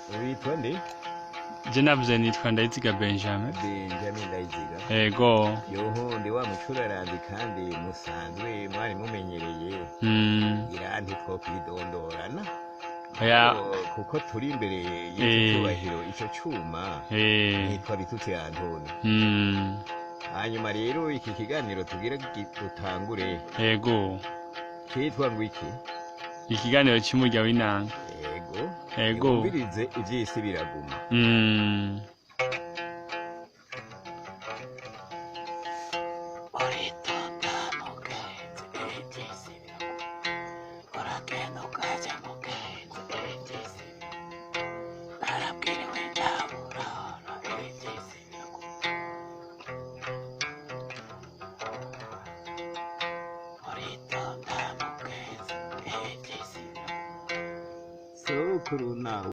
Witwa nde? Je navuze nitwa Ndayiziga Benjamin. Benjamin Ndayiziga. Ego. Yoho ndi wa mucuraranzi kandi musanzwe mwari mumenyereye. Ngira ntitwokwidondorana. Oya. Kuko turi imbere y'icyubahiro ico cuma. Nitwa Bitutsi Antoni. Hanyuma rero iki kiganiro tugira dutangure. Ego. Kitwa ngwiki? Ikiganiro cy'umurya w'inanga. Ego. Yumvirize ivy'isi biraguma. Sokuru nawe